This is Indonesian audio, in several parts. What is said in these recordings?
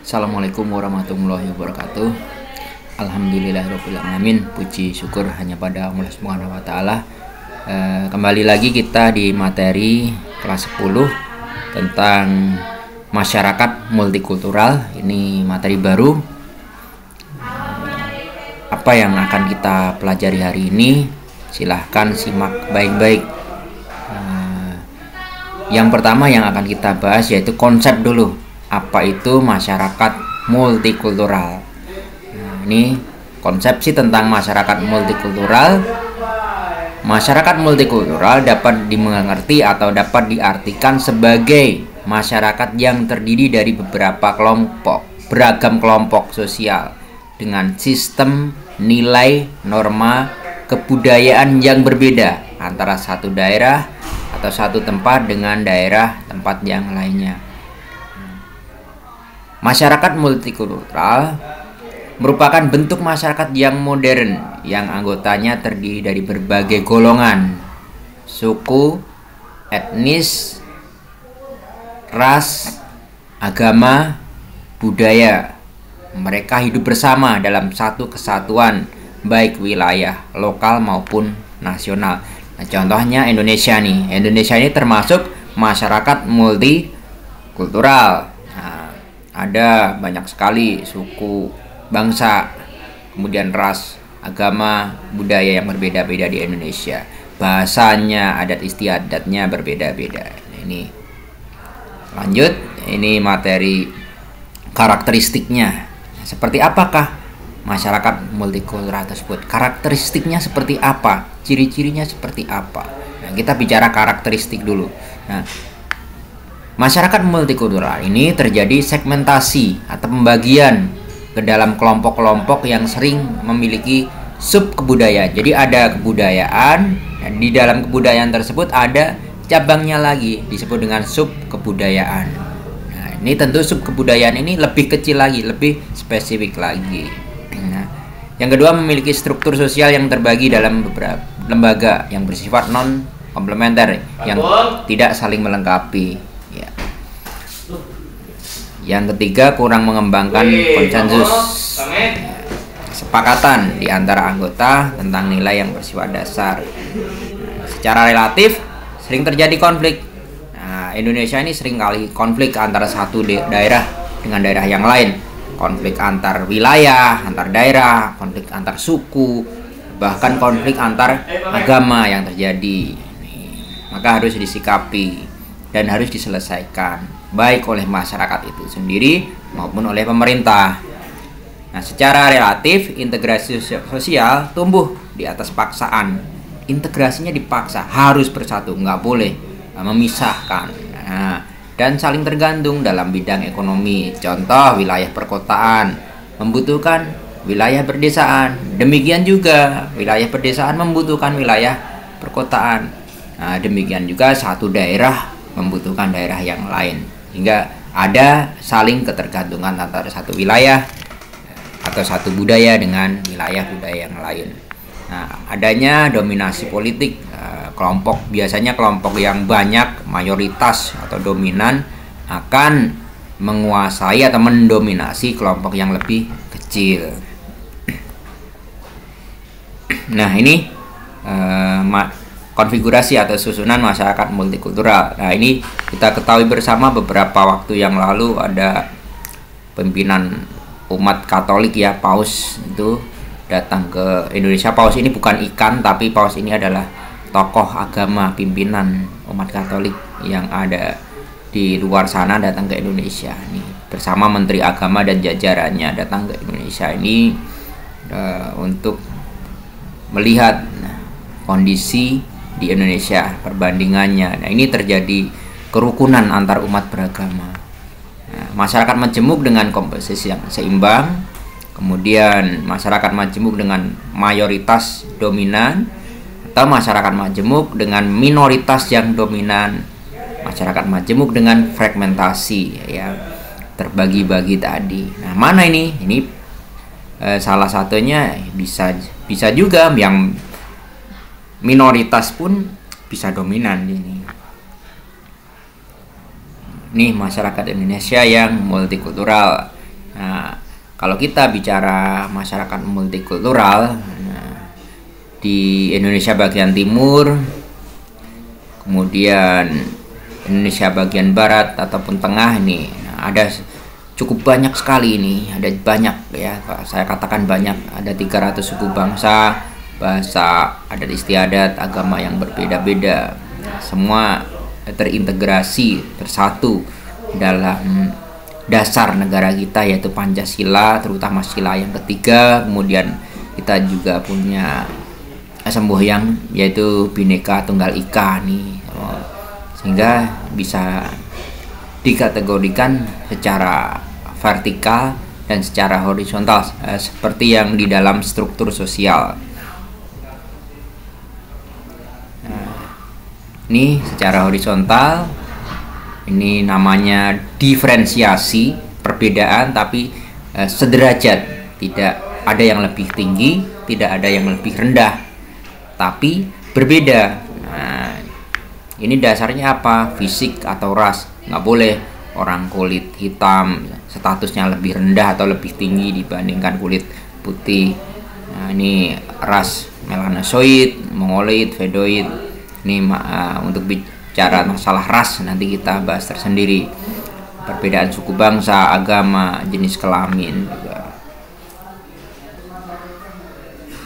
Assalamualaikum warahmatullahi wabarakatuh. Alhamdulillahirabbil alamin. Puji syukur hanya pada Allah Subhanahu wa taala. Kembali lagi kita di materi kelas 10 tentang masyarakat multikultural. Ini materi baru. Apa yang akan kita pelajari hari ini? Silahkan simak baik-baik. Yang pertama yang akan kita bahas yaitu konsep dulu. Apa itu masyarakat multikultural? Nah, ini konsepsi tentang masyarakat multikultural. Masyarakat multikultural dapat dimengerti atau dapat diartikan sebagai masyarakat yang terdiri dari beberapa kelompok, beragam kelompok sosial dengan sistem, nilai, norma, kebudayaan yang berbeda antara satu daerah atau satu tempat dengan daerah tempat yang lainnya. Masyarakat multikultural merupakan bentuk masyarakat yang modern yang anggotanya terdiri dari berbagai golongan, suku, etnis, ras, agama, budaya. Mereka hidup bersama dalam satu kesatuan, baik wilayah lokal maupun nasional. Nah, contohnya Indonesia nih. Indonesia ini termasuk masyarakat multikultural. Ada banyak sekali suku, bangsa, kemudian ras, agama, budaya yang berbeda-beda di Indonesia. Bahasanya, adat istiadatnya berbeda-beda. Ini lanjut, ini materi karakteristiknya. Seperti apakah masyarakat multikultural tersebut? Karakteristiknya seperti apa? Ciri-cirinya seperti apa? Nah, kita bicara karakteristik dulu. Nah, masyarakat multikultural ini terjadi segmentasi atau pembagian ke dalam kelompok-kelompok yang sering memiliki sub kebudayaan. Jadi ada kebudayaan, dan di dalam kebudayaan tersebut ada cabangnya lagi disebut dengan sub kebudayaan. Nah, ini tentu sub kebudayaan ini lebih kecil lagi, lebih spesifik lagi. Nah, yang kedua memiliki struktur sosial yang terbagi dalam beberapa lembaga yang bersifat non komplementer yang tidak saling melengkapi. Yang ketiga kurang mengembangkan konsensus, kesepakatan di antara anggota tentang nilai yang bersifat dasar. Secara relatif sering terjadi konflik. Nah, Indonesia ini sering kali konflik antara satu daerah dengan daerah yang lain, konflik antar wilayah, antar daerah, konflik antar suku, bahkan konflik antar agama yang terjadi. Maka harus disikapi dan harus diselesaikan baik oleh masyarakat itu sendiri maupun oleh pemerintah. Nah, secara relatif integrasi sosial tumbuh di atas paksaan. Integrasinya dipaksa, harus bersatu, nggak boleh memisahkan. Nah, dan saling tergantung dalam bidang ekonomi. Contoh wilayah perkotaan membutuhkan wilayah perdesaan. Demikian juga wilayah perdesaan membutuhkan wilayah perkotaan. Nah, demikian juga satu daerah membutuhkan daerah yang lain. Hingga ada saling ketergantungan antara satu wilayah atau satu budaya dengan wilayah budaya yang lain. Nah, adanya dominasi politik, biasanya kelompok yang banyak, mayoritas atau dominan akan menguasai atau mendominasi kelompok yang lebih kecil. Nah, ini konfigurasi atau susunan masyarakat multikultural. Nah, ini kita ketahui bersama beberapa waktu yang lalu ada pimpinan umat Katolik ya, Paus itu datang ke Indonesia. Paus ini bukan ikan, tapi Paus ini adalah tokoh agama pimpinan umat Katolik yang ada di luar sana datang ke Indonesia. Nih, bersama Menteri Agama dan jajarannya datang ke Indonesia ini untuk melihat kondisi di Indonesia, perbandingannya. Nah, ini terjadi kerukunan antar umat beragama. Nah, masyarakat majemuk dengan komposisi yang seimbang, kemudian masyarakat majemuk dengan mayoritas dominan, atau masyarakat majemuk dengan minoritas yang dominan, masyarakat majemuk dengan fragmentasi, ya, terbagi-bagi tadi. Nah, mana ini? Ini salah satunya bisa juga yang minoritas pun bisa dominan ini. Nih masyarakat Indonesia yang multikultural. Nah, kalau kita bicara masyarakat multikultural, nah, di Indonesia bagian timur, kemudian Indonesia bagian barat ataupun tengah ini, nah, ada cukup banyak sekali ini, ada banyak ya, saya katakan banyak, ada 300 suku bangsa, bahasa, adat istiadat, agama yang berbeda-beda, semua terintegrasi bersatu dalam dasar negara kita yaitu Pancasila, terutama sila yang ketiga. Kemudian kita juga punya semboyan yaitu Bhinneka Tunggal Ika nih, sehingga bisa dikategorikan secara vertikal dan secara horizontal, seperti yang di dalam struktur sosial. Ini secara horizontal, ini namanya diferensiasi, perbedaan tapi sederajat, tidak ada yang lebih tinggi, tidak ada yang lebih rendah, tapi berbeda. Nah, ini dasarnya apa? Fisik atau ras. Nggak boleh orang kulit hitam statusnya lebih rendah atau lebih tinggi dibandingkan kulit putih. Nah, ini ras melanosoid, mongoloid, vedoid. Ini untuk bicara masalah ras nanti kita bahas tersendiri. Perbedaan suku bangsa, agama, jenis kelamin juga.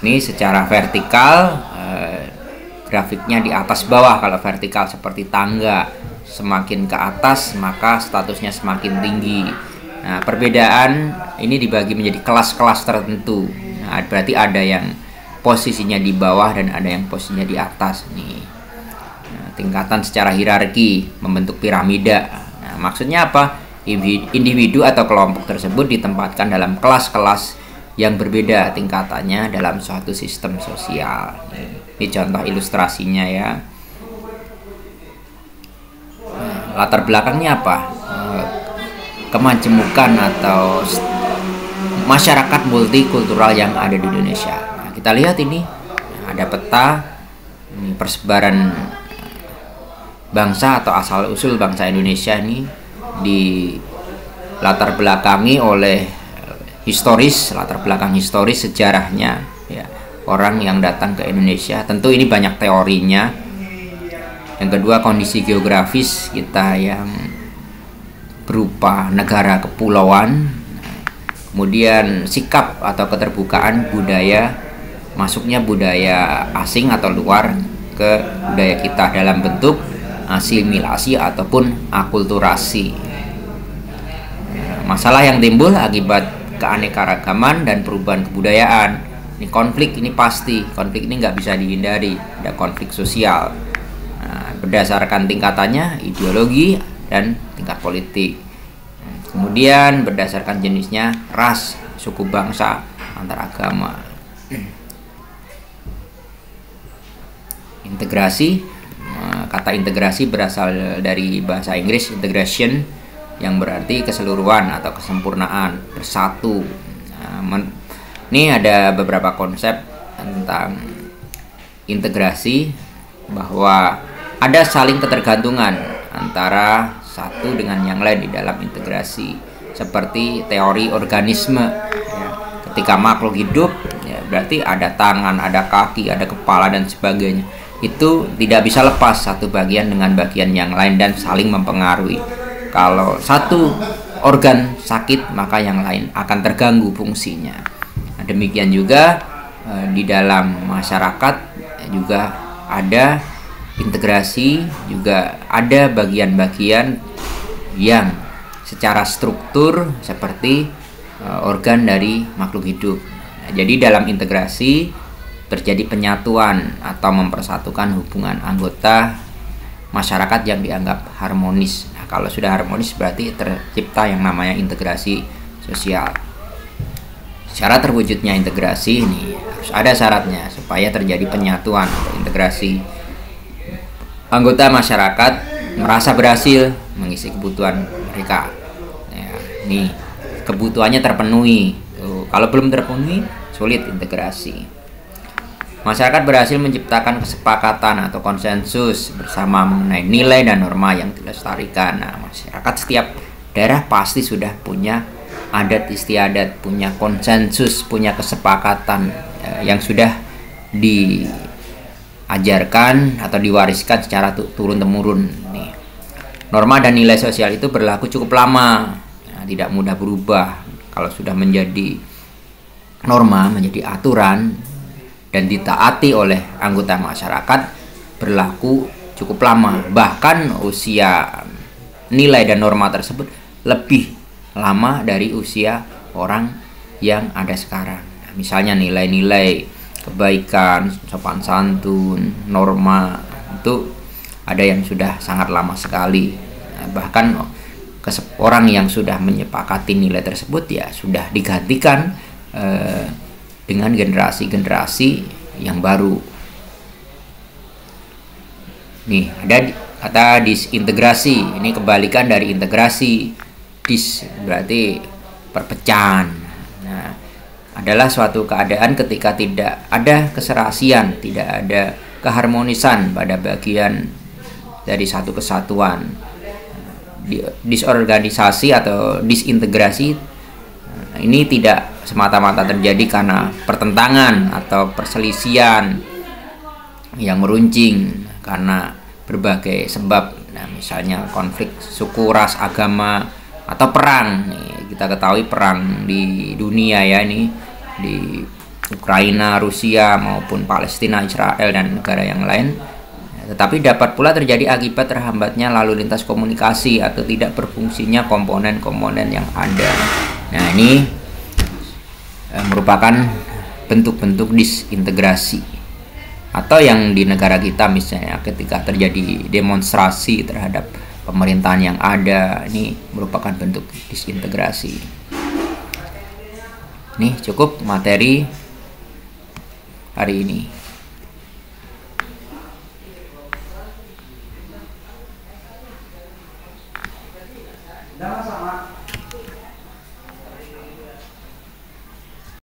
Ini secara vertikal, grafiknya di atas bawah. Kalau vertikal seperti tangga, semakin ke atas maka statusnya semakin tinggi. Nah, perbedaan ini dibagi menjadi kelas-kelas tertentu. Nah, berarti ada yang posisinya di bawah dan ada yang posisinya di atas nih. Tingkatan secara hierarki membentuk piramida. Nah, maksudnya apa? Individu atau kelompok tersebut ditempatkan dalam kelas-kelas yang berbeda tingkatannya dalam suatu sistem sosial. Ini contoh ilustrasinya ya. Nah, latar belakangnya apa? Kemajemukan atau masyarakat multikultural yang ada di Indonesia. Nah, kita lihat ini, ada peta ini persebaran bangsa atau asal usul bangsa Indonesia ini di latar belakangi oleh latar belakang historis sejarahnya ya, orang yang datang ke Indonesia. Tentu ini banyak teorinya. Yang kedua, kondisi geografis kita yang berupa negara kepulauan. Kemudian sikap atau keterbukaan budaya, masuknya budaya asing atau luar ke budaya kita dalam bentuk asimilasi ataupun akulturasi. Masalah yang timbul akibat keanekaragaman dan perubahan kebudayaan. Ini konflik, ini pasti. Konflik ini nggak bisa dihindari. Ada konflik sosial. Nah, berdasarkan tingkatannya, ideologi dan tingkat politik. Kemudian berdasarkan jenisnya, ras, suku bangsa, antar agama. Integrasi. Kata integrasi berasal dari bahasa Inggris integration, yang berarti keseluruhan atau kesempurnaan, bersatu. Ini ada beberapa konsep tentang integrasi, bahwa ada saling ketergantungan antara satu dengan yang lain di dalam integrasi, seperti teori organisme ya. Ketika makhluk hidup ya, berarti ada tangan, ada kaki, ada kepala dan sebagainya. Itu tidak bisa lepas satu bagian dengan bagian yang lain dan saling mempengaruhi. Kalau satu organ sakit maka yang lain akan terganggu fungsinya. Nah, demikian juga di dalam masyarakat juga ada integrasi, juga ada bagian-bagian yang secara struktur seperti organ dari makhluk hidup. Nah, jadi dalam integrasi terjadi penyatuan atau mempersatukan hubungan anggota masyarakat yang dianggap harmonis. Nah, kalau sudah harmonis berarti tercipta yang namanya integrasi sosial. Syarat terwujudnya integrasi ini harus ada syaratnya supaya terjadi penyatuan atau integrasi. Anggota masyarakat merasa berhasil mengisi kebutuhan mereka. Ya, ini kebutuhannya terpenuhi. Kalau belum terpenuhi, sulit integrasi. Masyarakat berhasil menciptakan kesepakatan atau konsensus bersama mengenai nilai dan norma yang dilestarikan. Nah, masyarakat setiap daerah pasti sudah punya adat istiadat, punya konsensus, punya kesepakatan yang sudah diajarkan atau diwariskan secara turun-temurun. Nih, norma dan nilai sosial itu berlaku cukup lama, tidak mudah berubah. Kalau sudah menjadi norma, menjadi aturan dan ditaati oleh anggota masyarakat, berlaku cukup lama. Bahkan usia nilai dan norma tersebut lebih lama dari usia orang yang ada sekarang. Nah, misalnya nilai-nilai kebaikan, sopan santun, norma itu ada yang sudah sangat lama sekali. Nah, bahkan orang yang sudah menyepakati nilai tersebut ya sudah digantikan dengan generasi-generasi yang baru. Nih, ada kata disintegrasi. Ini kebalikan dari integrasi. Dis berarti perpecahan. Nah, adalah suatu keadaan ketika tidak ada keserasian, tidak ada keharmonisan pada bagian dari satu kesatuan. Disorganisasi atau disintegrasi ini tidak semata-mata terjadi karena pertentangan atau perselisihan yang meruncing karena berbagai sebab. Nah, misalnya konflik suku, ras, agama, atau perang. Nih, kita ketahui perang di dunia ya, ini di Ukraina, Rusia maupun Palestina, Israel dan negara yang lain. Tetapi dapat pula terjadi akibat terhambatnya lalu lintas komunikasi atau tidak berfungsinya komponen-komponen yang ada. Nah, ini merupakan bentuk-bentuk disintegrasi. Atau yang di negara kita misalnya ketika terjadi demonstrasi terhadap pemerintahan yang ada, ini merupakan bentuk disintegrasi. Nih, cukup materi hari ini. Sama-sama.